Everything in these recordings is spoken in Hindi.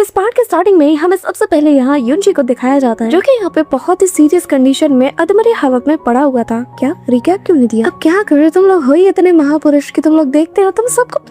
इस पार्ट के स्टार्टिंग में हमें सबसे पहले यहाँ युनजी को दिखाया जाता है जो कि यहाँ पे बहुत ही सीरियस कंडीशन में अधमरी हालत में पड़ा हुआ था। क्या रिकैप क्यों नहीं दिया? अब क्या करे, तुम लोग हो ही इतने महापुरुष कि तुम लोग देखते हो, तुम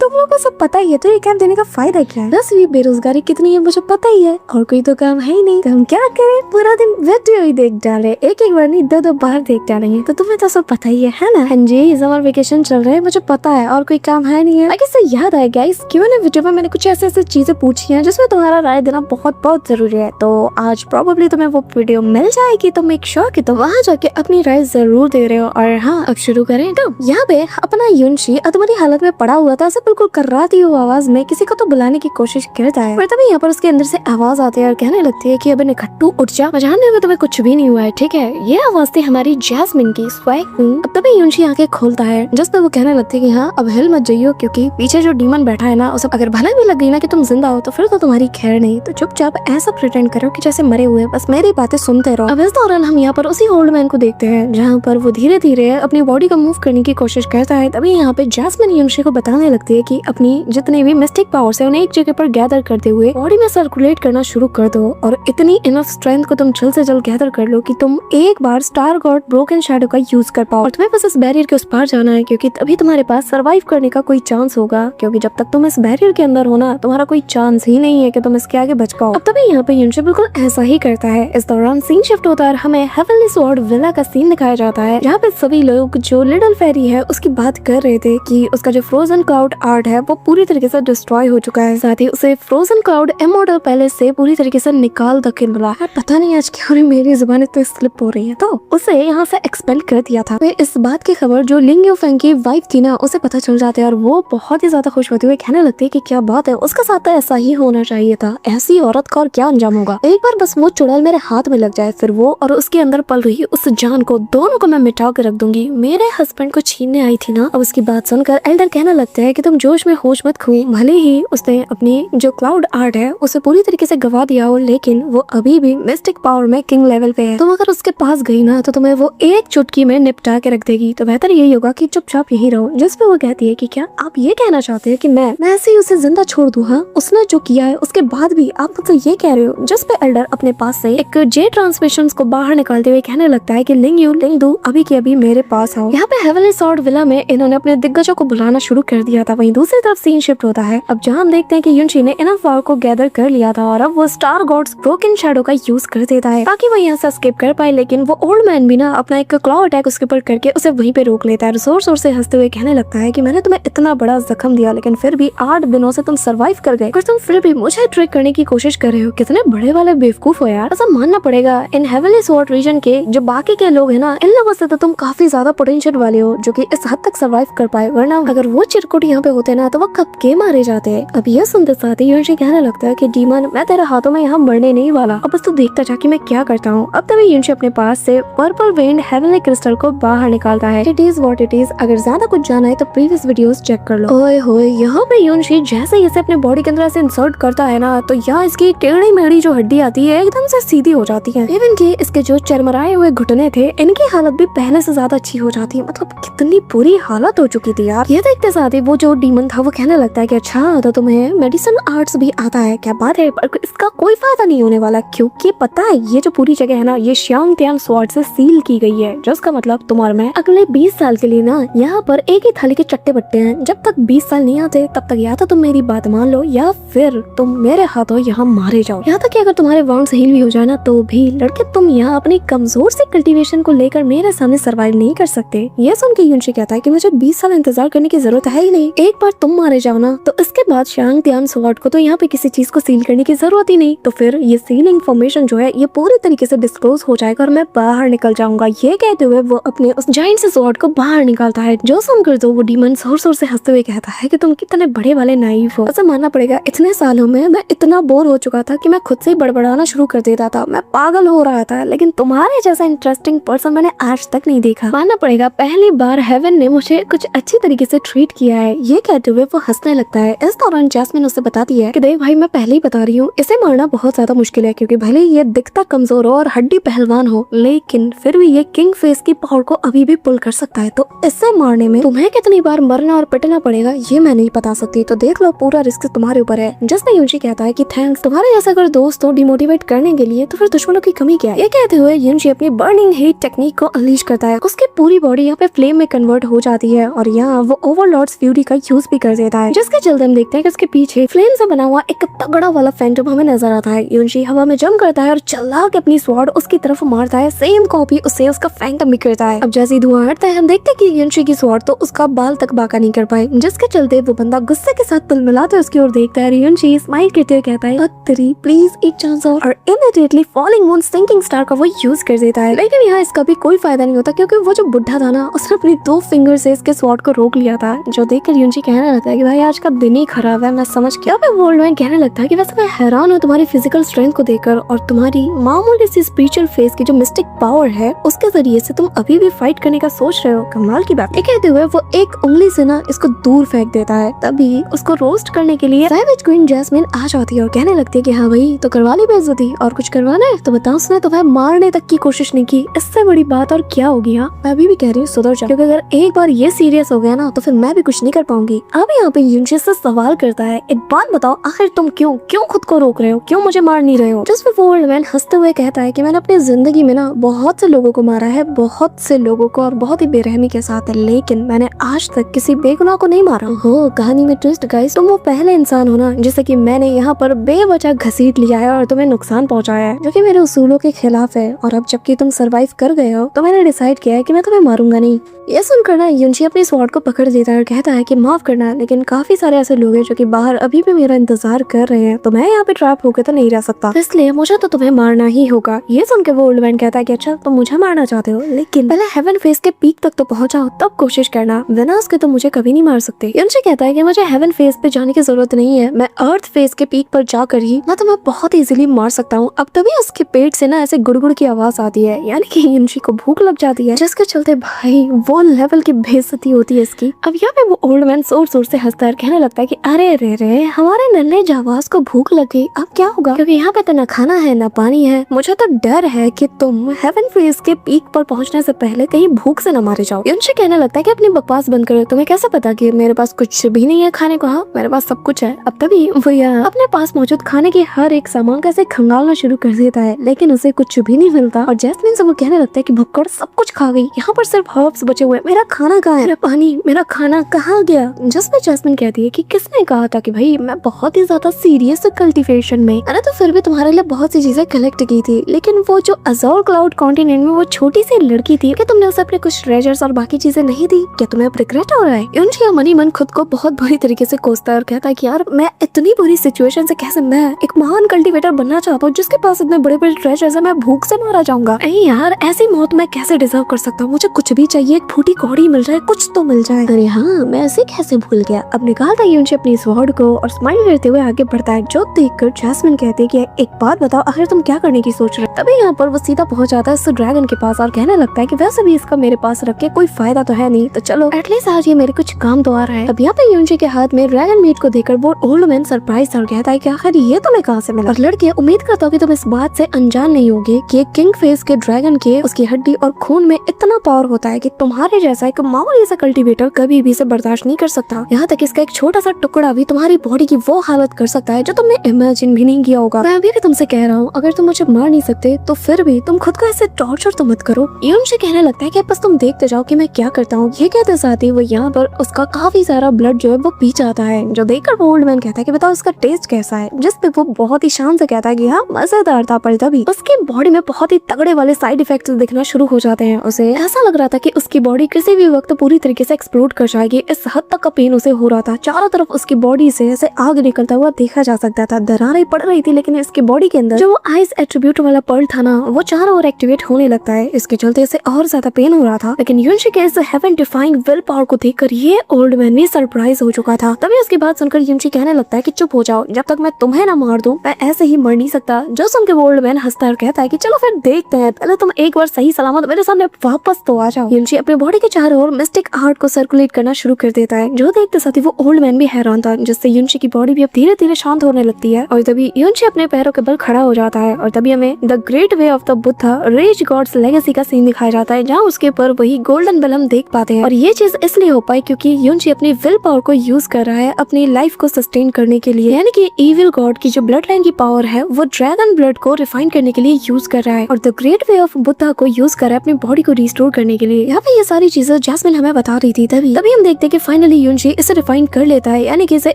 लोगों को सब पता ही है, तो रिकैप देने का फायदा क्या है? बस ये बेरोजगारी कितनी है मुझे पता ही है और कोई तो काम है ही नहीं, तो हम क्या करें, पूरा दिन वीडियो ही देख डाले, एक बार नहीं 2 बार देख डालेंगे। तो तुम्हें तो सब पता ही है ना? हाँ जी, समर वेकेशन चल रहा है, मुझे पता है और कोई काम है नहीं है। इससे याद आया गाइस, क्यों ना वीडियो में मैंने कुछ ऐसे चीजें पूछी हैं जिसमें तुम्हारा राय देना बहुत जरूरी है। तो आज प्रोबेबली तुम्हें वो वीडियो मिल जाएगी, तो मेक श्योर कि तुम वहाँ जाके अपनी राय जरूर दे रहे हो। और हाँ, अब शुरू करें। तो यहाँ पे अपना युनशी अधमरी हालत में पड़ा हुआ था, बिल्कुल कर्राती हुई आवाज में किसी को तो बुलाने की कोशिश करता है, पर तभी यहाँ पर उसके अंदर से आवाज आती है और कहने लगती है कि अब निखट्टू उठ जा, जानने में तुम्हें कुछ भी नहीं हुआ है, ठीक है? ये आवाज थी हमारी जैस्मिन की, स्वैग क्वीन। अब तभी युनशी आंखें खोलता है, जिसमें वो कहने लगती है कि हाँ अब हिल मत जाइयो, क्योंकि पीछे जो डीमन बैठा है ना, उसे अगर भला भी लग गई ना कि तुम जिंदा हो तो फिर तो तुम्हारी खैर नहीं, तो चुपचाप ऐसा प्रिटेंड करो कि जैसे मरे हुए, बस मेरी बातें सुनते रहो। अब इस दौरान हम यहाँ पर उसी ओल्ड मैन को देखते हैं जहाँ पर वो धीरे धीरे अपनी बॉडी को मूव करने की कोशिश करता है। तभी यहाँ पे जैस्मिन युनशी को बताने लगती है कि अपनी जितने भी मिस्टिक पावर्स है उन्हें एक जगह पर गैदर करते हुए बॉडी में सर्कुलेट करना शुरू कर दो, और इतनी इनफ स्ट्रेंथ को तुम जल्द से जल्द गैदर कर लो कि तुम एक बार स्टार गॉड ब्रोकन शैडो का यूज कर पाओ। और तुम्हें बस इस बैरियर के उस पार जाना है, क्योंकि तभी तुम्हारे पास सर्वाइव करने का कोई चांस होगा, क्योंकि जब तक तुम इस बैरियर के अंदर हो ना, तुम्हारा कोई चांस ही नहीं है कि तुम इसके आगे बच पाओ। अब तभी यहाँ पे युनशी बिल्कुल ऐसा ही करता है। इस दौरान सीन शिफ्ट होता है, हमें हेवनली स्वॉर्ड विला का सीन दिखाया जाता है, जहाँ पे सभी लोग जो लिटिल फेरी है उसकी बात कर रहे थे कि उसका जो फ्रोजन क्लाउड आर्ट है वो पूरी तरीके से डिस्ट्रॉय हो चुका है, साथ ही उसे फ्रोजन क्लाउड इमॉर्टल पैलेस से पूरी तरीके से निकाल के मिला है। पता नहीं आज क्या मेरी जुबान इतनी स्लिप हो रही है, तो उसे यहाँ से एक्सपेल कर दिया था। फिर इस बात की खबर जो लिंग यूफेंग की वाइफ थी ना, उसे पता चल जाती है और वो बहुत ही ज्यादा खुश होती हुई कहने लगती है कि क्या बात है, उसके साथ ऐसा ही होना चाहिए था, ऐसी औरत का और क्या अंजाम होगा, एक बार बस वो चुड़ैल मेरे हाथ में लग जाए, फिर वो और उसके अंदर पल रही उस जान को, दोनों को मैं मिटा कर रख दूंगी। मेरे हस्बैंड को छीनने आई थी ना। अब उसकी बात सुनकर एल्डर कहने लगते हैं कि तुम जोश में होश मत खो, भले ही उसने अपनी जो क्लाउड आर्ट है उसे पूरी तरीके से गवा दिया हो, लेकिन वो अभी भी मिस्टिक पावर में किंग लेवल पे है। तुम अगर उसके पास गई ना तो तुम्हें वो एक चुटकी में निपटा के रख देगी, तो बेहतर यही होगा कि चुपचाप यही रहो। जिस पे वो कहती है कि क्या आप ये कहना चाहते हैं कि मैं ऐसे ही उसे जिंदा छोड़ दूं? हाँ, उसने जो किया है उसके बाद भी आप मुझसे ये कह रहे हो? जिस पे एल्डर अपने पास से एक जे ट्रांसमिशंस को बाहर निकालते हुए कहने लगता है कि लिंग दू अभी के अभी मेरे पास आओ। यहाँ पे हेवनली स्वॉर्ड विला में इन्होंने अपने दिग्गजों को बुलाना शुरू कर दिया था। वहीं दूसरी तरफ सीन शिफ्ट होता है, अब जहाँ हम देखते हैं कि युनशी ने इनफ पावर को गैदर कर लिया था और अब वो स्टार गॉड्स ब्रोकन शैडो का यूज कर देता है ताकि वो यहाँ से एस्केप कर पाए। लेकिन वो ओल्ड मैन भी ना अपना एक क्लॉ अटैक उसके ऊपर करके उसे वहीं पे रोक लेता है। जोर जोर से हंसते हुए कहने लगता है कि मैंने तुम्हें इतना बड़ा जख्म दिया, लेकिन फिर भी 8 दिनों से तुम सर्वाइव कर गए, तुम फिर भी मुझे ट्रिक करने की कोशिश कर रहे हो। कितने बड़े वाले बेवकूफ हो यार, ऐसा मानना पड़ेगा। इन हेवनली स्वॉर्ड रीजन के जो बाकी के लोग है ना, इन लोगों से तो तुम काफी ज्यादा पोटेंशियल वाले हो जो कि इस हद तक सर्वाइव कर पाए, वरना अगर वो चिरकुट यहाँ पे होते ना तो वो कब के मारे जाते। अब ये सुनते साथ ही युनशी कहने लगता है कि डीमन, मैं तेरे हाथों में यहाँ मरने नहीं वाला, अब बस तू देखता जा कि मैं क्या करता हूँ। अब तभी युनशी अपने पास से पर्पल वेन्ड हेवनली क्रिस्टल को बाहर निकालता है। It is what it is. अगर ज्यादा कुछ जाना है तो प्रीवियस वीडियोस चेक कर लो। ओए होए, यहाँ पे युनशी जैसे ही इसे अपने बॉडी के अंदर से इंसर्ट करता है ना, तो यहाँ इसकी टेढ़ी मेढ़ी जो हड्डी आती है एकदम से सीधी हो जाती है। इवन कि इसके जो चरमराए हुए घुटने थे, इनकी हालत भी पहले से ज्यादा अच्छी हो जाती है। मतलब कितनी बुरी हालत हो चुकी थी यार। ये देखते साथ ही वो जो डीमन था वो कहने लगता है कि अच्छा तो तुम्हें मेडिसिन आर्ट्स भी आता है, क्या बात है, पर इसका कोई फायदा नहीं होने वाला, क्योंकि पता है ये जो पूरी जगह है ना, ये श्यांग त्यान स्वॉर्ड से सील की गई है, जिसका मतलब तुम और मैं अगले 20 साल के लिए ना यहाँ पर एक ही थाली के चट्टे बट्टे हैं। जब तक 20 साल नहीं आते तब तक या तो तुम मेरी बात मान लो या फिर तुम मेरे हाथों यहाँ मारे जाओ। यहाँ तक कि अगर तुम्हारे वाउंड्स हील भी हो जाए ना तो भी लड़के तुम यहाँ अपनी कमजोर से कल्टीवेशन को लेकर मेरे सामने सर्वाइव नहीं कर सकते। ये सुन के युनशी कहता है कि मुझे 20 साल इंतजार करने की जरूरत है ही नहीं, एक बार तुम मारे जाओ ना तो इसके बाद श्यांग त्यान स्वॉर्ड को तो यहाँ पे किसी चीज को सील करने की जरूरत ही नहीं, तो फिर ये सील इंफॉर्मेशन जो है ये पूरी तरीके से डिस्क्लोज हो जाएगा और मैं बाहर निकल जाऊंगा। ये कहते हुए वो अपने उस जाइंट से स्वॉर्ड को बाहर निकालता है, जो सुनकर तो वो डीमन जोर जोर से हंसते हुए कहता है कि तुम कितने बड़े वाले नाइव हो। ऐसा मानना पड़ेगा, इतने सालों में मैं इतना बोर हो चुका था कि मैं खुद से ही बड़बड़ाना शुरू कर देता था, मैं पागल हो रहा था, लेकिन तुम्हारे जैसा इंटरेस्टिंग पर्सन मैंने आज तक नहीं देखा। मानना पड़ेगा पहली बार हेवन ने मुझे कुछ अच्छी तरीके से ट्रीट किया है। ये कहते हुए वो हंसने लगता है। इस दौरान जैस्मिन उससे बताती है कि देख भाई, मैं पहले ही बता रही हूँ, इसे मारना बहुत ज्यादा मुश्किल है, क्योंकि भले ये दिखता कमजोर हो और हड्डी पहलवान हो, लेकिन फिर भी ये किंग फेस की पावर को अभी भी पुल कर सकता है। तो इससे मारने में तुम्हें कितनी बार मरना और पिटना पड़ेगा ये मैं नहीं बता सकती, तो देख लो, पूरा रिस्क तुम्हारे ऊपर है। जिसमें युनशी कहता कहता है कि थैंक्स, तुम्हारे जैसा अगर दोस्त हो डिमोटिवेट करने के लिए तो फिर दुश्मनों की कमी क्या है। ये कहते हुए युनशी अपनी बर्निंग हीट टेक्निक को अनलीश करता है। उसकी पूरी बॉडी यहाँ पे फ्लेम में कन्वर्ट हो जाती है और यहाँ वो ओवरलॉर्ड्स फ्यूरी का यूज भी कर देता है, जिसके चलते हम देखते हैं कि उसके पीछे फ्लेम से बना हुआ एक तगड़ा वाला फैंटम हमें नजर आता है। युनशी हवा में जंप करता है और चला के अपनी स्वॉर्ड उसकी तरफ मारता है। सेम कॉपी उससे उसका फैंटम भी करता है। अब जैसे ही धुआं हटता है हम देखते हैं कि युनशी की स्वॉर्ड तो उसका बाल तक बाका नहीं कर पाए, जिसके चलते वो बंदा गुस्से के साथ मिलाते उसकी ओर देखता है। युनशी स्माइल करते हुए कहता है तेरी प्लीज एक चांस और immediately falling moon sinking star का वो यूज कर देता है। लेकिन यहाँ इसका भी कोई फायदा नहीं होता, क्योंकि वो जो बुढ़ा था ना उसने अपनी 2 फिंगर से इसके स्वॉर्ड को रोक लिया था, जो देखकर युनशी कहने लगता है कि भाई आज का दिन ही खराब है। मैं समझ क्या पे वर्ल्ड में कहने लगता है कि वैसे मैं हैरान हूँ तुम्हारी फिजिकल स्ट्रेंथ को देखकर और तुम्हारी मामूली सी स्पिरिचुअल फेस की जो मिस्टिक पावर है उसके जरिए से तुम अभी भी फाइट करने का सोच रहे हो, कमाल की बात। ये कहते हुए वो एक उंगली से ना इसको दूर फेंक देता है। तभी उसको रोस्ट करने के लिए सैवेज क्वीन जैस्मिन आ जाती है और कहने लगती है कि हाँ भाई तो करवा ली बेइज्जती, और कुछ करवाना है तो बताओ। उसने तो वह मारने तक की कोशिश नहीं की, इससे बड़ी बात और क्या होगी। हाँ मैं अभी भी कह रही हूँ सुधर जा, क्योंकि अगर एक बार ये सीरियस हो गया ना तो फिर मैं भी कुछ नहीं कर पाऊंगी। अब यहाँ पे युनशी से सवाल करता है एक बात बताओ, आखिर तुम क्यों खुद को रोक रहे हो, क्यों मुझे मार नहीं रहे हो। जिस पे वो ओल्ड मैन हंसते हुए कहता है कि मैंने अपनी जिंदगी में ना बहुत से लोगों को मारा है, बहुत से लोगों को, और बहुत ही बेरहमी के साथ है, लेकिन मैंने आज तक किसी बेगुनाह को नहीं मारा। हो कहानी में ट्विस्ट गाइस, तुम वो पहले इंसान हो ना जिसे कि मैंने यहाँ पर बेवजह घसीट लिया है और तुम्हें नुकसान पहुंचाया है, जो कि मेरे उसूलों के खिलाफ है। और अब जबकि तुम सरवाइव कर गए हो तो मैंने डिसाइड किया है कि मैं तुम्हें मारूंगा नहीं। ये सुनकर ना युनशी अपनी स्वॉर्ड को पकड़ देता है और कहता है कि माफ करना, लेकिन काफी सारे ऐसे लोग हैं जो कि बाहर अभी भी मेरा इंतजार कर रहे हैं, तो मैं यहाँ पे ट्रैप होकर तो नहीं रह सकता, इसलिए मुझे तो तुम्हें मारना ही होगा। ये सुन के वो ओल्ड मैन कहता है कि अच्छा तुम मुझे मारना चाहते हो, लेकिन पहले हेवन फेस के पीक तक तो पहुंचाओ तब कोशिश करना, बिना उसके तो मुझे कभी नहीं मार सकते। युनशी कहता है कि मुझे हेवन फेस पे जाने की जरूरत नहीं है, मैं अर्थ फेस के पीक पर जाकर ही मैं तुम्हें बहुत इजीली मार सकता हूँ। अब तभी उसके पेट से ना ऐसे गुड़गुड़ की आवाज आती है, यानी कि युनशी को भूख लग जाती है, जिसके चलते भाई वो लेवल की बेइज्जती होती है इसकी। अब यहाँ पे वो ओल्ड मैन जोर जोर से हंसता है, कहने लगता है कि अरे रे रे हमारे नन्हे जावाज को भूख लग गई, अब क्या होगा, क्योंकि यहाँ पे तो न खाना है न पानी है। मुझे तो डर है कि तुम हेवन फेस के पीक पर पहुंचने से पहले कहीं भूख से न मारे जाओ। युनशी कहने लगता है कि अपनी बकवास बंद करो, तुम्हें कैसे पता कि मेरे पास कुछ भी नहीं है खाने को। हाँ मेरे पास सब कुछ है। अब तभी वो अपने पास मौजूद खाने के हर एक सामान का ऐसे खंगालना शुरू कर देता है, लेकिन उसे कुछ भी नहीं मिलता और जैस्मिन से वो कहने लगता है कि भुक्कड़ सब कुछ खा गई, यहाँ पर सिर्फ हर्ब्स बचे हुए, मेरा खाना कहाँ है, मेरा पानी, मेरा खाना कहाँ गया। जिसमें जैस्मिन कहती है कि किसने कहा था कि भाई मैं बहुत ही ज्यादा सीरियस कल्टीवेशन में, मैंने तो फिर भी तुम्हारे लिए बहुत सी चीजें कलेक्ट की थी, लेकिन वो जो अज़ोर क्लाउड कॉन्टिनेंट में वो छोटी सी लड़की थी, क्या तुमने उसे अपने कुछ ट्रेजर्स और बाकी चीजें नहीं दी, क्या तुम्हें अब रिग्रेट हो रहा है। युनशी मनी मन खुद को बहुत बुरी तरीके से कोसता है और कहता है कि यार मैं इतनी बुरी सिचुएशन से कैसे मैं एक महान कल्टीवेटर बनना चाहता हूँ जिसके पास इतने बड़े बड़े ट्रेजर्स है, मैं भूख से मारा जाऊंगा। नहीं यार ऐसी मौत मैं कैसे डिजर्व कर सकता हूँ, मुझे कुछ भी चाहिए, एक फूटी कौड़ी मिल जाए, कुछ तो मिल जाए। अरे हाँ मैं ऐसे कैसे भूल गया। अब निकालता युनशी अपनी स्वॉर्ड को और स्माइल करते हुए आगे बढ़ता है, जो देखकर जैस्मिन कहती है कि एक बात बताओ आखिर तुम क्या करने की सोच रहे हो। तभी यहाँ पर वो सीधा पहुंच जाता है उस ड्रैगन के पास और कहने लगता है कि वैसे भी इसका मेरे पास रख के कोई फायदा तो है नहीं, तो चलो एटलीस्ट आज ये मेरे कुछ काम तो आ रहा है। अब यहाँ पे युनशी के हाथ में ड्रैगन मीट को देखकर वो ओल्ड मैन सरप्राइज और कहता है कि आखिर ये तुम्हें कहाँ से मिला। और लड़के उम्मीद करता हूँ कि तुम इस बात से अनजान नहीं होगे कि किंग फेस के ड्रैगन के उसकी हड्डी और खून में इतना पावर होता है कि तुम्हारे जैसा एक मामूली सा कल्टीवेटर कभी भी इसे बर्दाश्त नहीं कर सकता। यहाँ तक इसका एक छोटा सा टुकड़ा भी तुम्हारी बॉडी की वो हालत कर सकता है जो तुमने इमेजिन भी नहीं किया होगा। मैं अभी भी तुमसे कह रहा हूँ अगर तुम मुझे मार नहीं सकते तो फिर भी तुम खुद को ऐसे टॉर्चर तो मत करो। युनशी कहने लगता है कि बस तुम देखते जाओ कि मैं क्या करता हूँ। ये कहते साथ ही वो यहाँ पर उसका काफी सारा ब्लड जो है वो पी जाता है, जो देखकर वो ओल्ड मैन कहता है कि बताओ इसका टेस्ट कैसा है। जिस पे वो बहुत ही शान से कहता है कि हाँ मजेदार था, पर तभी उसकी बॉडी में बहुत ही तगड़े वाले साइड इफेक्ट्स दिखना शुरू हो जाते हैं। उसे ऐसा लग रहा था कि उसकी बॉडी किसी भी वक्त पूरी तरीके से एक्सप्लोड कर जाएगी, इस हद तक का पेन उसे हो रहा था। चारों तरफ उसकी बॉडी से ऐसे आग निकलता हुआ देखा जा सकता था, दरारें पड़ रही थी, लेकिन इसकी बॉडी के अंदर जो आइस एट्रीब्यूट वाला पर्ल था ना वो चारों ओर एक्टिवेट होने लगता है। इसके चलते इसे और ज्यादा पेन हो रहा था, लेकिन युनशी के इस हेवन डिफाइंग विल पावर को देखकर ये ओल्ड मैन भी सरप्राइज हो चुका था। तभी उसकी बात सुनकर युनशी कहने लगता है कि चुप हो जाओ, जब तक मैं तुम्हें ना मार दूं मैं ऐसे ही मर नहीं सकता। जो सुन के वो ओल्ड मैन हंसता है कहता है कि चलो फिर देखते हैं, पहले तुम एक बार सही सलामत मेरे सामने वापस तो आ जाओ। युनशी अपने बॉडी के चारों ओर मिस्टिक आर्ट को सर्कुलेट करना शुरू कर देता है, जो देखते साथ ही वो ओल्ड मैन भी हैरान था, जिससे युनशी की बॉडी भी अब धीरे धीरे शांत होने लगती है। और तभी युनशी अपने पैरों के बल खड़ा हो जाता है और तभी हमें the great way of the Buddha raise gods legacy का सीन दिखाया जाता है, जहाँ उसके ऊपर वही गोल्डन बल हम देख पाते हैं। और ये चीज इसलिए हो पाई क्योंकि युनची अपनी विल पावर को यूज कर रहा है अपनी लाइफ को सस्टेन करने के लिए, यानी कि इविल गॉड की जो ब्लड लाइन की पावर है वो ड्रैगन ब्लड को रिफाइन करने के लिए यूज कर रहा है और the great way of Buddha को यूज कर रहा है अपनी बॉडी को रिस्टोर करने के लिए। यहाँ पे ये सारी चीजें जैस्मिन हमें बता रही थी। तभी हम देखते हैं कि फाइनली युनची इसे रिफाइन कर लेता है, यानी कि इसे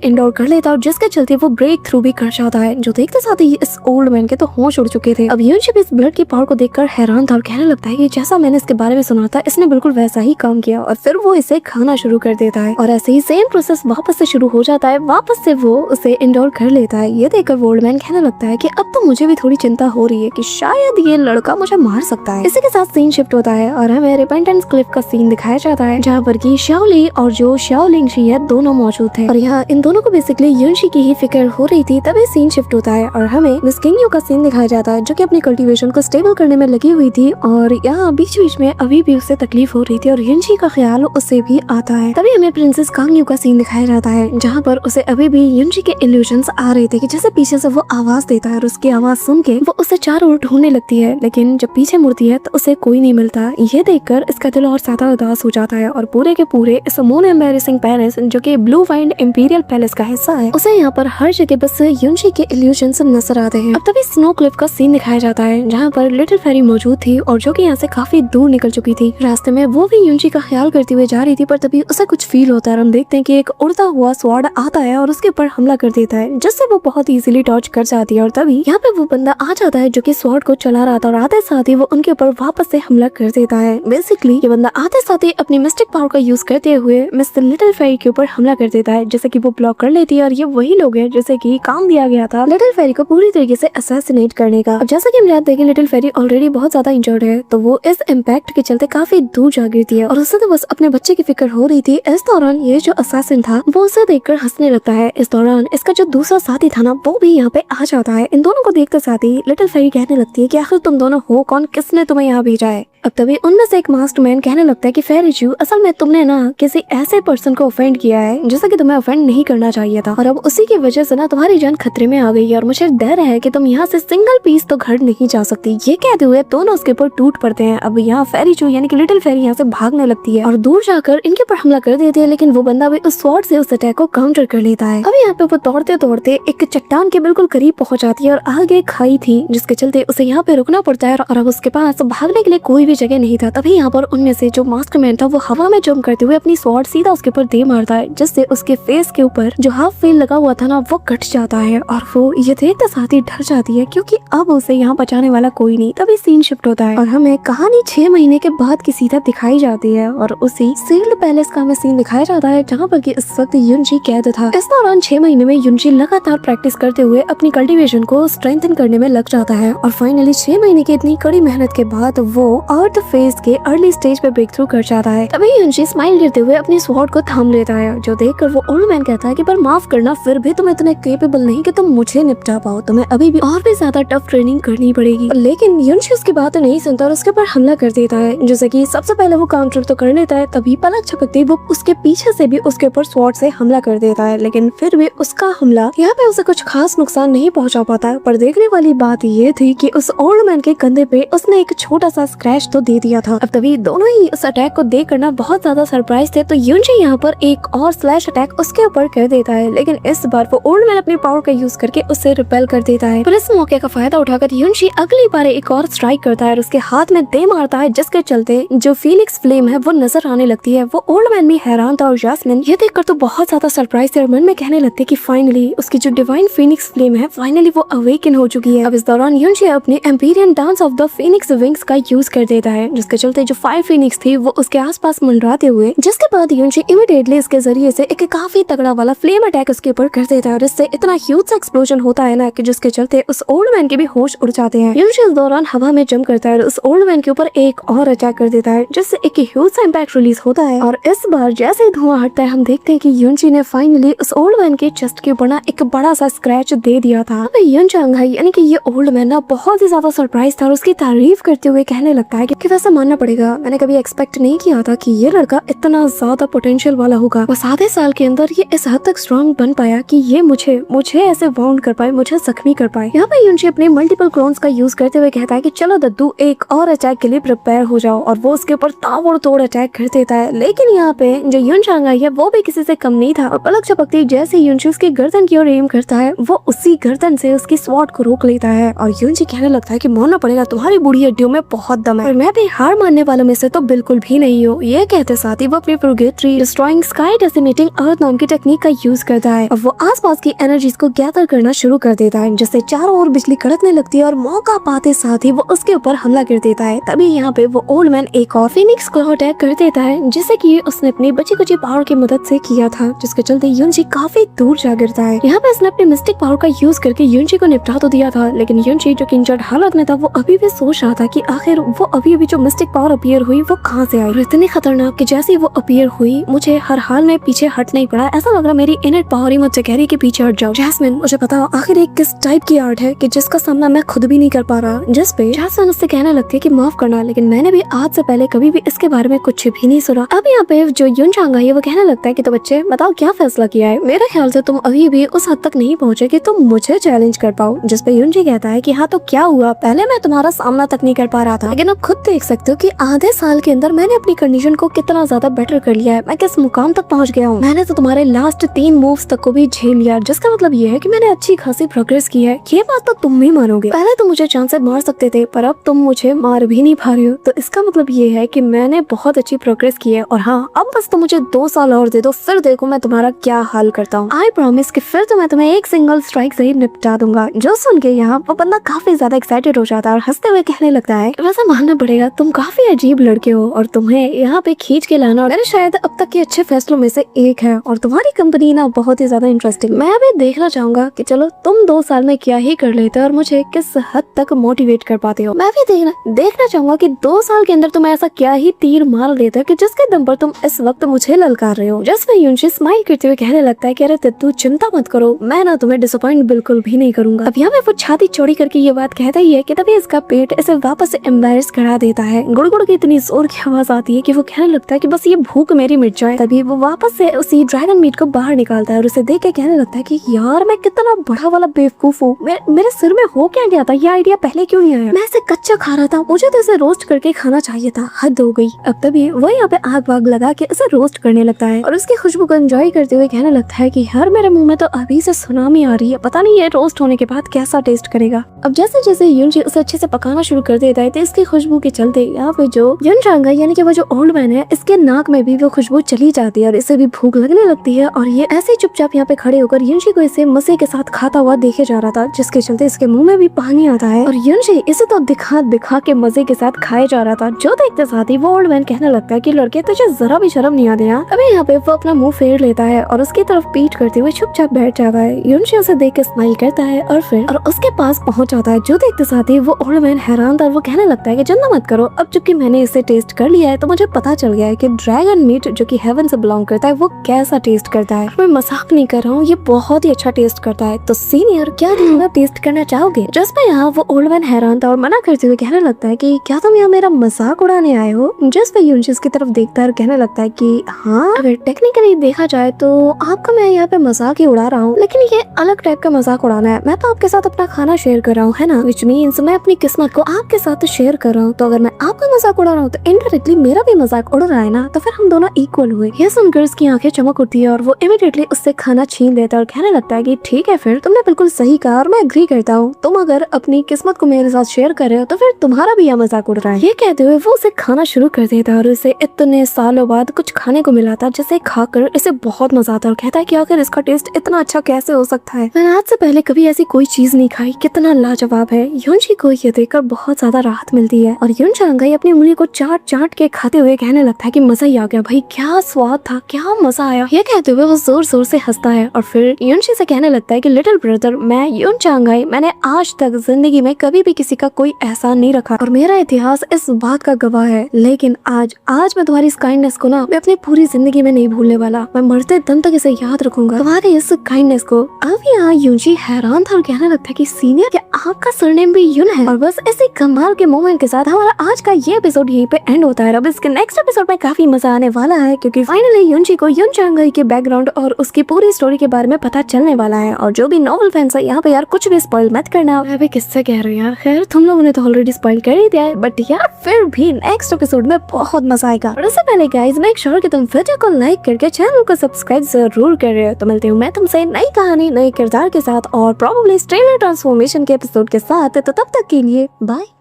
इंडोर कर लेता है और जिसके चलते वो ब्रेक थ्रू भी कर जाता है, जो देखते साथ ही इस ओल्ड मैन के तो होश उड़ चुके थे। अब युनची भी इस ब्लड की पावर को देखकर हैरान था और कहने लगता है कि जैसा मैंने इसके बारे में सुना था इसने बिल्कुल वैसा ही काम किया और फिर वो इसे खाना शुरू कर देता है और ऐसे ही सेम प्रोसेस वापस से शुरू हो जाता है। वापस से वो उसे इंडोर कर लेता है। ये देखकर ओल्ड मैन कहने लगता है कि अब तो मुझे भी थोड़ी चिंता हो रही है कि शायद ये लड़का मुझे मार सकता है। इसी के साथ सीन शिफ्ट होता है और हमें रिपेंटेंस क्लिफ का सीन दिखाया जाता है, जहाँ पर की शाओली और जो शाओलिंगशी है दोनों मौजूद थे और यहाँ इन दोनों को बेसिकली युनची की ही फिक्र हो रही थी। तभी सीन शिफ्ट होता है और हमें मिस किंगयू का सीन दिखाया जाता है, जो कि अपनी कल्टीवेशन को स्टेबल करने में लगी हुई थी और यहाँ बीच बीच में अभी भी उसे तकलीफ हो रही थी और युनची का ख्याल उसे भी आता है। तभी हमें प्रिंसेस कांगयू का सीन दिखाया जाता है, जहाँ पर उसे अभी भी युनची के इल्यूजन्स आ रहे थे कि जैसे पीछे से वो आवाज देता है और उसकी आवाज सुन के वो उसे चारों ओर ढूंढने लगती है, लेकिन जब पीछे मुड़ती है तो उसे कोई नहीं मिलता। ये देखकर इसका दिल और ज्यादा उदास हो जाता है और पूरे के पूरे इस मोन एम्बैरेसिंग पैलेस, जो कि ब्लू वाइंड इंपीरियल पैलेस का हिस्सा है, उसे यहाँ पर हर जगह बस युनची के इल्यूजन्स नजर आते हैं। अब तभी स्नो क्लिफ का सीन दिखाया जाता है, जहाँ पर लिटिल फेरी मौजूद थी और जो कि यहाँ से काफी दूर निकल चुकी थी। रास्ते में वो भी युनची का ख्याल करती हुए जा रही थी, पर तभी उसे कुछ फील होता है। हम देखते हैं कि एक उड़ता हुआ स्वॉर्ड आता है और उसके ऊपर हमला कर देता है, जिससे वो बहुत इजीली डॉज कर जाती है और तभी यहाँ पे वो बंदा आ जाता है जो कि स्वॉर्ड को चला रहा था और आते साथ ही वो उनके ऊपर वापस से हमला कर देता है। बेसिकली ये बंदा आते साथ ही अपनी मिस्टिक पावर का यूज करते हुए मिस लिटिल फेरी के ऊपर हमला कर देता है, जैसे कि वो ब्लॉक कर लेती है और ये वही लोग हैं जैसे कि काम दिया गया था लिटिल फेरी को पूरी तरीके से असैसिनेट करने का। अब जैसा कि हम जानते हैं कि लिटिल फेरी ऑलरेडी बहुत ज्यादा इंजर्ड है, तो वो इस इम्पैक्ट के चलते काफी दूर जा गिरती है और उससे तो बस अपने बच्चे की फिक्र हो रही थी। इस दौरान ये जो असैसिन था वो उसे देखकर हंसने लगता है। इस दौरान इसका जो दूसरा साथी था ना वो भी यहाँ पे आ जाता है। इन दोनों को देखते साथ ही लिटिल फेरी कहने लगती है कि आखिर तुम दोनों हो कौन, किसने तुम्हें यहाँ भेजा है। अब तभी उनमें से एक मास्टरमैन कहने लगता है कि फेरीचू, असल में तुमने ना किसी ऐसे पर्सन को ऑफेंड किया है जैसा कि तुम्हें ऑफेंड नहीं करना चाहिए था और अब उसी की वजह से ना तुम्हारी जान खतरे में आ गई है और मुझे डर है कि तुम यहाँ से सिंगल पीस तो घर नहीं जा सकती। ये कहते हुए दोनों उसके ऊपर टूट पड़ते हैं। अब यहाँ फेरीचू यानी कि लिटिल फेरी यहाँ से भागने लगती है और दूर जाकर इनके ऊपर हमला कर देती है, लेकिन वो बंदा भी उस स्वॉर्ड से उस अटैक को काउंटर कर लेता है। अब यहाँ पे वो दौड़ते दौड़ते एक चट्टान के बिल्कुल करीब पहुंच जाती है और आगे खाई थी, जिसके चलते उसे यहाँ पे रुकना पड़ता है और अब उसके पास भागने के लिए कोई भी जगह नहीं था। तभी यहाँ पर उनमें से जो मास्टरमैन था वो हवा में जंप करते हुए अपनी स्वॉर्ड सीधा उसके ऊपर दे मारता है, जिससे उसके फेस के ऊपर जो हाफ वेल लगा हुआ था ना वो कट जाता है और वो ये देखते साथ ही डर जाती है क्योंकि अब उसे यहाँ बचाने वाला कोई नहीं। तभी सीन शिफ्ट होता है और हमें कहानी 6 महीने के बाद की सीधा दिखाई जाती है और उसी सील्ड पैलेस का हमें सीन दिखाया जाता है, जहाँ पर कि इस वक्त युनची कैद था। इस दौरान 6 महीने में युनची लगातार प्रैक्टिस करते हुए अपनी कल्टीवेशन को स्ट्रेंथन करने में लग जाता है और फाइनली 6 महीने की इतनी कड़ी मेहनत के बाद वो अर्थ फेज के अर्ली स्टेज पे ब्रेक थ्रू कर जाता है। तभी युनची स्माइल करते हुए अपनी स्वॉर्ड को थाम लेता है, जो देखकर वो ओल्ड मैन कहता है कि पर माफ करना, फिर भी तुम इतने केपेबल नहीं कि तुम मुझे निपटा पाओ, तुम्हें अभी भी और भी ज्यादा टफ ट्रेनिंग करनी पड़ेगी। लेकिन युनची उसकी बात नहीं सुनता और उसके ऊपर हमला कर देता है, जैसे कि सबसे पहले वो काउंटर तो कर लेता है, तभी पलक झपकते वो उसके पीछे से भी उसके ऊपर स्वॉर्ड से हमला कर देता है, लेकिन फिर भी उसका हमला यहाँ पे उसे कुछ खास नुकसान नहीं पहुंचा पाता। पर देखने वाली बात ये थी कि उस ओल्ड मैन के कंधे पे उसने एक छोटा सा स्क्रैच तो दे दिया था। अब तभी दोनों ही उस अटैक को देख करना बहुत ज्यादा सरप्राइज थे, तो युनची यहाँ पर एक और स्लैश अटैक उसके ऊपर कर देता है, लेकिन इस बार वो ओल्ड मैन अपनी पावर का यूज करके उससे रिपेल कर देता है। पर इस मौके का फायदा उठाकर युनची अगली बार एक और स्ट्राइक करता है और उसके हाथ में दे मारता है, जिसके चलते जो फीनिक्स फ्लेम है वो नजर आने लगती है। वो ओल्ड मैन भी हैरान था और जैस्मिन ये देखकर तो बहुत ज्यादा सरप्राइज थे और मन में कहने लगते कि फाइनली उसकी जो डिवाइन फीनिक्स फ्लेम है फाइनली वो अवेकन हो चुकी है। अब इस दौरान युनची अपने empyrean dance of the Phoenix wings का यूज कर देता है, जिसके चलते जो 5 फीनिक्स थी वो उसके आसपास मंडराते हुए, जिसके बाद युनची इमीडिएटली इसके जरिए से एक काफी तगड़ा वाला फ्लेम अटैक उसके ऊपर कर देता है और इससे इतना ह्यूज सा एक्सप्लोजन होता है ना कि जिसके चलते उस ओल्ड मैन के भी होश उड़ जाते हैं। युनची इस दौरान हवा में जंप करता है और उस ओल्ड मैन के ऊपर एक और अटैक कर देता है, जिससे एक ह्यूज सा इम्पैक्ट रिलीज होता है और इस बार जैसे ही धुआं हटता है हम देखते हैं कि युनची ने फाइनली उस ओल्ड मैन के चेस्ट के ऊपर ना एक बड़ा सा स्क्रैच दे दिया था। युनचांग यानी कि ये ओल्ड मैन ना बहुत ही ज्यादा सरप्राइज था और उसकी तारीफ करते हुए कहने लगता है कि वैसे मानना पड़ेगा, मैंने कभी एक्सपेक्ट नहीं किया था कि ये लड़का इतना ज्यादा पोटेंशियल वाला होगा। बस आधे साल के अंदर ये इस हद तक स्ट्रॉन्ग बन पाया कि ये मुझे ऐसे वाउंड कर पाए, मुझे जख्मी कर पाए। यहाँ पे युनशी अपने मल्टीपल क्लोन्स का यूज करते हुए कहता है कि चलो दद्दू एक और अटैक के लिए प्रिपेयर हो जाओ, और वो उसके ऊपर ताबड़तोड़ अटैक कर देता है। लेकिन यहाँ पे जो युन चांगाई है वो भी किसी से कम नहीं था, और पलक झपकते जैसे युनशी उसकी गर्दन की ओर एम करता है, वो उसी गर्दन से उसकी स्वॉर्ड को रोक लेता है। और युनशी कहने लगता है कि मानना पड़ेगा तुम्हारी बूढ़ी हड्डियों में बहुत दम है, और मैं भी हार मानने वालों में से तो बिल्कुल भी नहीं हूँ। ये कहते साथ ही वो अपनी प्रोगेटरी डिस्ट्रॉइंग स्काई डेसिमेटिंग अर्थ नाम की टेक्निक का यूज करता है, और वो आसपास की एनर्जीज को गैदर करना शुरू कर देता है, जिससे चारों ओर बिजली कड़कने लगती है, और मौका पाते साथ ही वो उसके ऊपर हमला कर देता है। तभी यहाँ पे वो ओल्ड मैन एक और फिनिक्स क्लॉ अटैक कर देता है, जिसे कि उसने अपनी बची कुची पावर की मदद से किया था, जिसके चलते युनशी काफी दूर जा गिरता है। यहाँ पे उसने अपनी मिस्टिक पावर का यूज करके युनशी को निपटा तो दिया था, लेकिन युनशी जो कि इंजर्ड हालत में था वो अभी भी सोच रहा था कि आखिर वो अभी जो मिस्टिक पावर अपीयर हुई वो कहाँ से आई, और इतनी खतरनाक कि जैसे वो अपीयर हुई मुझे हर हाल में पीछे हटना ही पड़ा। ऐसा लग रहा मेरी इनर पावर ही मुझसे कह रही कि पीछे हट जाओ। जैस्मिन मुझे बताओ आखिर एक किस टाइप की आर्ट है कि जिसका सामना मैं खुद भी नहीं कर पा रहा। जिस पे जैस्मिन उससे कहने लगती है कि माफ करना, लेकिन मैंने भी आज से पहले कभी भी इसके बारे में कुछ भी नहीं सुना। अब यहाँ पे जो युन चांगाई है वो कहने लगता है कि तो बच्चे बताओ क्या फैसला किया है। मेरे ख्याल से तुम अभी भी उस हद तक नहीं पहुँचे कि तुम मुझे चैलेंज कर पाओ। जिस पे युनशी कहता है कि हाँ तो क्या हुआ, पहले मैं तुम्हारा सामना तक नहीं कर पा रहा था, लेकिन अब खुद देख सकते हो कि आधे साल के अंदर मैंने अपनी कंडीशन को कितना ज्यादा बेटर कर लिया है, मैं किस मुकाम तक पहुंच गया हूँ। मैंने तो तुम्हारे लास्ट 3 मूव्स तक को भी झेल लिया, जिसका मतलब ये है कि मैंने अच्छी खासी प्रोग्रेस की है। ये बात तो तुम भी मानोगे। पहले तो मुझे चांस से मार सकते थे, पर अब तुम मुझे मार भी नहीं पा रहे हो, तो इसका मतलब ये है कि मैंने बहुत अच्छी प्रोग्रेस की है। और हाँ अब बस तुम मुझे 2 साल और दे दो, फिर देखो मैं तुम्हारा क्या हाल करता हूँ। आई प्रॉमिस कि फिर तो मैं तुम्हें एक सिंगल स्ट्राइक से ही निपटा दूंगा। जो सुन के यहाँ वो बंदा काफी ज्यादा एक्साइटेड हो जाता है और हंसते हुए कहने लगता है वैसे मानना पड़ेगा तुम काफी अजीब लड़के हो, और तुम्हें यहाँ पे खींच के लाना मेरे शायद अब तक के अच्छे फैसलों में से एक है, और तुम्हारी कंपनी ना बहुत ही ज्यादा इंटरेस्टिंग। मैं भी देखना चाहूंगा कि चलो तुम 2 साल में क्या ही कर लेते हो और मुझे किस हद तक मोटिवेट कर पाते हो। मैं भी देखना चाहूंगा कि 2 साल के अंदर तुम ऐसा क्या ही तीर मार लेते हो कि जिसके दम पर तुम इस वक्त मुझे ललकार रहे हो। जिसमें युनशी स्माइल करते हुए कहने लगता है कि अरे तू चिंता मत करो, मैं ना तुम्हें डिसअपॉइंट बिल्कुल भी नहीं करूंगा। अब यहाँ पे वो छाती चौड़ी करके ये बात कहता ही है कि तभी इसका पेट इसे वापस से एम्बैरेस करा देता है। गुड़गुड़ की इतनी जोर की आवाज आती है कि वो कहने लगता है कि बस ये भूख मेरी मिट जाए। तभी वो वापस से उसी ड्रैगन मीट को बाहर निकालता है और उसे देख के कहने लगता है कि यार मैं कितना बड़ा वाला बेवकूफ हूँ, मेरे सिर में हो क्या गया था, ये आइडिया पहले क्यों नहीं आया। मैं इसे कच्चा खा रहा था, मुझे तो इसे रोस्ट करके खाना चाहिए था, हद हो गई। अब तभी वो यहाँ पे आग वाग लगा के इसे रोस्ट करने लगता है और उसकी खुशबू को एंजॉय करते हुए कहने लगता है कि यार मेरे मुंह में तो अभी से सुनामी आ रही है, पता नहीं ये रोस्ट होने के बाद कैसा टेस्ट करेगा। अब जैसे जैसे युनशी उसे अच्छे से पकाना शुरू कर देता है तो इसकी खुशबू के चलते यहाँ पे जो युन चांगाई यानी कि वो जो ओल्ड मैन है इसके नाक में भी वो खुशबू चली जाती है और इसे भी भूख लगने लगती है। और ये ऐसे चुपचाप यहाँ पे खड़े होकर युनशी को इसे मजे के साथ खाता हुआ देखे जा रहा था, जिसके चलते इसके मुंह में भी पानी आता है और युनशी इसे तो दिखा दिखा के मजे के साथ खाए जा रहा था। जो देखते साथ ही वो ओल्ड मैन कहने लगता है कि लड़के तुझे जरा भी शर्म नहीं आती है। अभी यहाँ पे वो अपना मुंह फेर लेता है और उसकी तरफ पीठ करते हुए चुपचाप बैठ जाता है। युनशी उसे देख के स्माइल करता है और फिर उसके पास पहुंच जाता है। जो देखते साथ ही वो ओल्ड मैन हैरान था, वो कहने लगता है कि चिंता मत करो, अब चूंकि मैंने इसे टेस्ट कर लिया है तो मुझे पता चल गया है कि ड्रैगन मीट जो कि हेवन से बिलोंग करता है वो कैसा टेस्ट करता है। मैं मजाक नहीं कर रहा हूँ, ये बहुत ही अच्छा टेस्ट करता है। तो सीनियर क्या तुम टेस्ट करना चाहोगे? जिसपे यहाँ वो ओल्ड मैन हैरान था और मना करते हुए कहने लगता है कि क्या तुम यहाँ मेरा मजाक उड़ाने आए हो? जिसपे युनशी की तरफ देखता है और कहने लगता है कि हाँ अगर टेक्निकली देखा जाए तो आपका मैं यहाँ पे मजाक ही उड़ा रहा हूँ, लेकिन ये अलग टाइप का मजाक उड़ाना है। मैं तो आपके साथ अपना खाना शेयर कर रहा हूँ, है ना, विच मीन्स मैं अपनी किस्मत को आपके साथ शेयर कर रहा हूँ। तो अगर मैं आपका मजाक उड़ा रहा हूँ तो इनडायरेक्टली मेरा भी मजाक उड़ रहा है ना, तो फिर हम दोनों इक्वल हुए। ये सुनकर उसकी आंखें चमक उठती है और वो इमीडिएटली उससे खाना छीन लेता है और कहने लगता है कि ठीक है फिर तुमने बिल्कुल सही कहा और मैं एग्री करता हूँ, तुम अगर अपनी किस्मत को मेरे साथ शेयर कर रहे हो तो फिर तुम्हारा भी यह मजाक उड़ रहा है। ये कहते हुए वो उसे खाना शुरू कर देता है और उसे इतने सालों बाद कुछ खाने को मिला था जिसे खाकर इसे बहुत मजा आता है और कहता है कि आखिर इसका टेस्ट इतना अच्छा कैसे हो सकता है, मैंने आज से पहले कभी ऐसी कोई चीज नहीं खाई, कितना लाजवाब है। युनशी को ये देखकर बहुत ज्यादा राहत मिलती है और युन चांगाई अपनी उंगली को चाट चाट के खाते हुए कहने लगता है कि मजा ही आ गया भाई, क्या स्वाद था, क्या मजा आया। ये कहते हुए वो जोर जोर से हंसता है और फिर युनशी से कहने लगता है कि लिटिल ब्रदर मैं युन चांगाई, मैंने आज तक जिंदगी में कभी भी किसी का कोई एहसान नहीं रखा और मेरा इतिहास इस बात का गवाह है, लेकिन आज मैं तुम्हारी इस काइंडनेस को ना मैं अपनी पूरी जिंदगी में नहीं भूलने वाला, मैं मरते दम तक इसे याद रखूंगा, तुम्हारी इस काइंडनेस को। अब यहाँ युनशी हैरान था और कहने लगता है कि सीनियर क्या आपका सरनेम भी युन है। और बस ऐसे कमाल के मोमेंट के साथ हमारा आज का ये एपिसोड यहीं पे एंड होता है। अब इसके नेक्स्ट एपिसोड में काफी मजा आने वाला है क्योंकि फाइनली युनजी को युन चांगई के बैकग्राउंड और उसकी पूरी स्टोरी के बारे में पता चलने वाला है। और जो भी नॉवल फैंस है यहाँ पे यार कुछ भी स्पॉइल मत करना। मैं भी किससे कह रही हूँ यार, खैर तुम लोगों ने तो ऑलरेडी स्पॉइल कर ही दिया है, बट यार फिर भी नेक्स्ट एपिसोड में बहुत मजा आएगा। और इससे पहले गाइस मेक श्योर कि तुम वीडियो को लाइक करके चैनल को सब्सक्राइब जरूर कर रहे हो। तो मिलती हूँ मैं तुमसे नई कहानी नए किरदार के साथ और प्रोबेबली ट्रेलर ट्रांसफॉर्मेशन के एपिसोड के साथ। तो तब तक के लिए बाय।